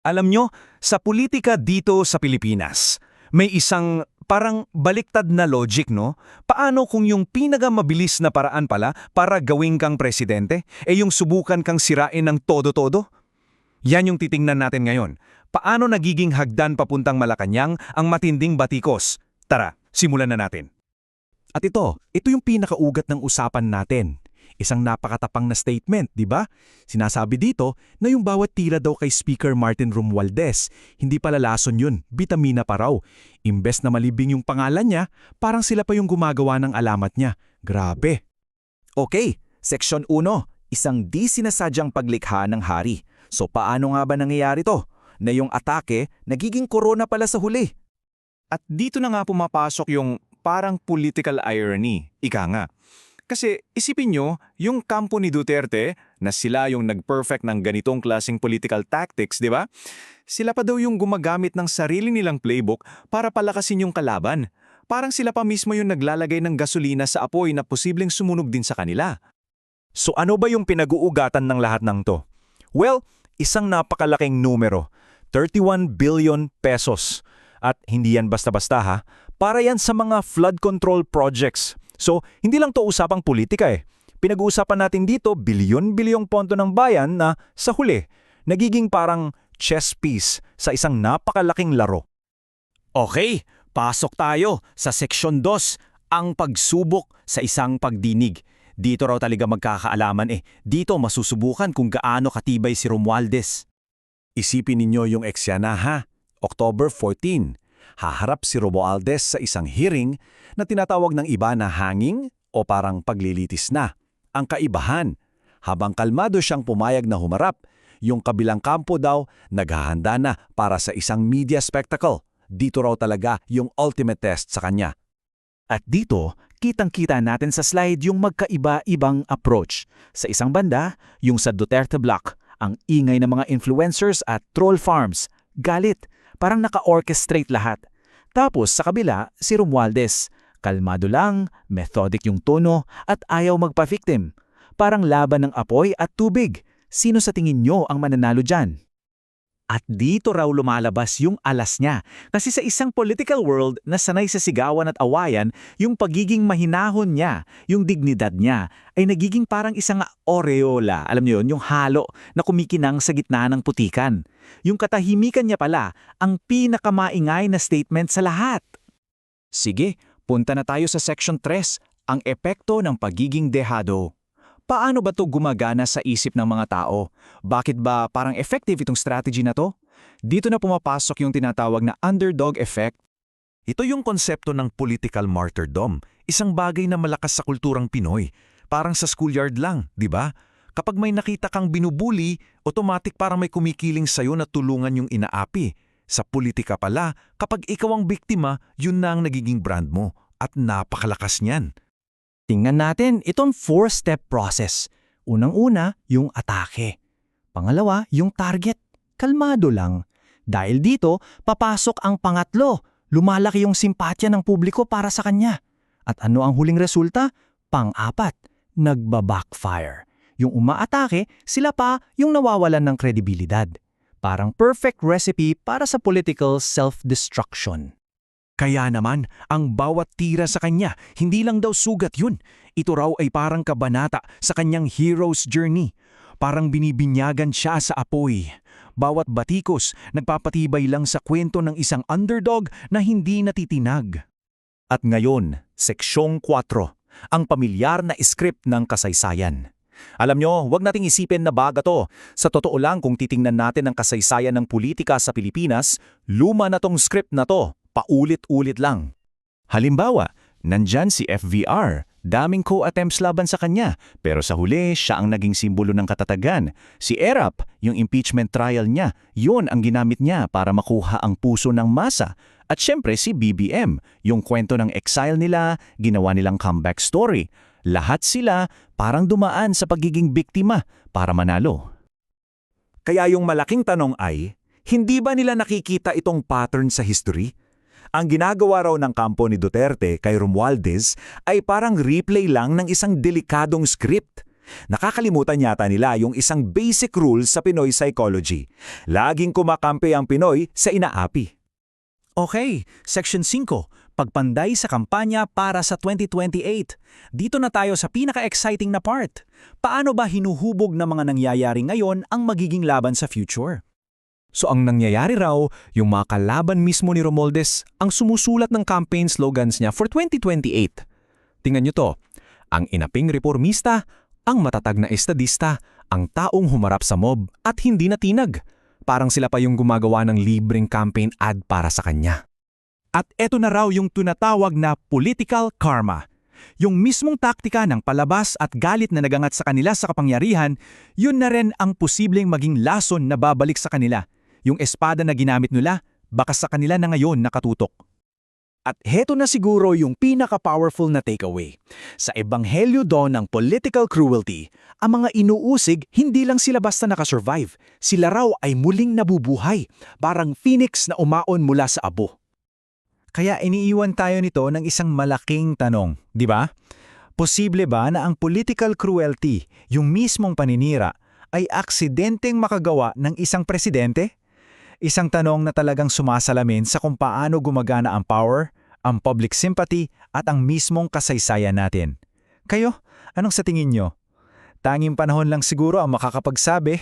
Alam nyo, sa politika dito sa Pilipinas, may isang parang baliktad na logic, no? Paano kung yung pinakamabilis na paraan pala para gawing kang presidente, yung subukan kang sirain ng todo-todo? Yan yung titingnan natin ngayon. Paano nagiging hagdan papuntang Malacanang ang matinding batikos? Tara, simulan na natin. At ito yung pinakaugat ng usapan natin. Isang napakatapang na statement, di ba? Sinasabi dito na yung bawat tira daw kay Speaker Martin Romualdez, hindi pala lason yun, bitamina pa raw. Imbes na malibing yung pangalan niya, parang sila pa yung gumagawa ng alamat niya. Grabe. Okay, Seksyon 1, isang di sinasadyang paglikha ng hari. So paano nga ba nangyayari to? Na yung atake, nagiging korona pala sa huli. At dito na nga pumapasok yung parang political irony, ika nga. Kasi isipin nyo, yung kampo ni Duterte na sila yung nag-perfect ng ganitong klaseng political tactics, di ba? Sila pa daw yung gumagamit ng sarili nilang playbook para palakasin yung kalaban. Parang sila pa mismo yung naglalagay ng gasolina sa apoy na posibleng sumunog din sa kanila. So ano ba yung pinag-uugatan ng lahat ng to? Well, isang napakalaking numero, 31 billion pesos. At hindi yan basta-basta ha, para yan sa mga flood control projects. So, hindi lang to usapang politika eh. Pinag-uusapan natin dito bilyon-bilyong pondo ng bayan na sa huli, nagiging parang chess piece sa isang napakalaking laro. Okay, pasok tayo sa Seksyon 2, ang pagsubok sa isang pagdinig. Dito raw talaga magkakaalaman eh. Dito masusubukan kung gaano katibay si Romualdez. Isipin ninyo yung eksena ha, October 14. Haharap si Romualdez sa isang hearing na tinatawag ng iba na hanging o parang paglilitis na. Ang kaibahan, habang kalmado siyang pumayag na humarap, yung kabilang kampo daw naghahanda na para sa isang media spectacle. Dito raw talaga yung ultimate test sa kanya. At dito, kitang-kita natin sa slide yung magkaiba-ibang approach. Sa isang banda, yung sa Duterte Block, ang ingay ng mga influencers at troll farms, galit, parang naka-orchestrate lahat. Tapos sa kabila, si Romualdez. Kalmado lang, methodic yung tono at ayaw magpa-victim. Parang laban ng apoy at tubig. Sino sa tingin nyo ang mananalo dyan? At dito raw lumalabas yung alas niya. Kasi sa isang political world na sanay sa sigawan at awayan, yung pagiging mahinahon niya, yung dignidad niya, ay nagiging parang isang aureola. Alam niyo yun, yung halo na kumikinang sa gitna ng putikan. Yung katahimikan niya pala, ang pinakamaingay na statement sa lahat. Sige, punta na tayo sa Section 3, ang epekto ng pagiging dehado. Paano ba to gumagana sa isip ng mga tao? Bakit ba parang effective itong strategy na to? Dito na pumapasok yung tinatawag na underdog effect. Ito yung konsepto ng political martyrdom, isang bagay na malakas sa kulturang Pinoy. Parang sa schoolyard lang, di ba? Kapag may nakita kang binubuli, automatic parang may kumikiling sa'yo na tulungan yung inaapi. Sa politika pala, kapag ikaw ang biktima, yun na ang nagiging brand mo. At napakalakas niyan. Tingnan natin itong 4-step process. Unang-una, yung atake. Pangalawa, yung target. Kalmado lang. Dahil dito, papasok ang pangatlo. Lumalaki yung simpatya ng publiko para sa kanya. At ano ang huling resulta? Pang-apat, nagba-backfire. Yung umaatake, sila pa yung nawawalan ng kredibilidad. Parang perfect recipe para sa political self-destruction. Kaya naman, ang bawat tira sa kanya, hindi lang daw sugat yun. Ito raw ay parang kabanata sa kanyang hero's journey. Parang binibinyagan siya sa apoy. Bawat batikos, nagpapatibay lang sa kwento ng isang underdog na hindi natitinag. At ngayon, Seksyong 4, ang pamilyar na script ng kasaysayan. Alam nyo, huwag nating isipin na baga to. Sa totoo lang, kung titingnan natin ang kasaysayan ng politika sa Pilipinas, luma na tong script na to. Paulit-ulit lang. Halimbawa, nandyan si FVR, daming co-attempts laban sa kanya, pero sa huli, siya ang naging simbolo ng katatagan. Si ERAP, yung impeachment trial niya, yun ang ginamit niya para makuha ang puso ng masa. At syempre si BBM, yung kwento ng exile nila, ginawa nilang comeback story. Lahat sila parang dumaan sa pagiging biktima para manalo. Kaya yung malaking tanong ay, hindi ba nila nakikita itong pattern sa history? Ang ginagawa raw ng kampo ni Duterte kay Romualdez ay parang replay lang ng isang delikadong script. Nakakalimutan yata nila yung isang basic rule sa Pinoy psychology. Laging kumakampi ang Pinoy sa inaapi. Okay, Section 5. Pagpanday sa kampanya para sa 2028. Dito na tayo sa pinaka-exciting na part. Paano ba hinuhubog na mga nangyayari ngayon ang magiging laban sa future? So ang nangyayari raw, yung mga kalaban mismo ni Romualdez ang sumusulat ng campaign slogans niya for 2028. Tingnan nyo to, ang inaping reformista, ang matatag na estadista, ang taong humarap sa mob at hindi natinag. Parang sila pa yung gumagawa ng libreng campaign ad para sa kanya. At eto na raw yung tunatawag na political karma. Yung mismong taktika ng palabas at galit na nagangat sa kanila sa kapangyarihan, yun na rin ang posibleng maging lason na babalik sa kanila. Yung espada na ginamit nila, baka sa kanila na ngayon nakatutok. At heto na siguro yung pinaka-powerful na takeaway. Sa ebanghelyo doon ng political cruelty, ang mga inuusig hindi lang sila basta nakasurvive. Sila raw ay muling nabubuhay, parang phoenix na umaon mula sa abo. Kaya iniiwan tayo nito ng isang malaking tanong, di ba? Posible ba na ang political cruelty, yung mismong paninira, ay aksidenteng makagawa ng isang presidente? Isang tanong na talagang sumasalamin sa kung paano gumagana ang power, ang public sympathy at ang mismong kasaysayan natin. Kayo, anong sa tingin nyo? Tanging panahon lang siguro ang makakapagsabi.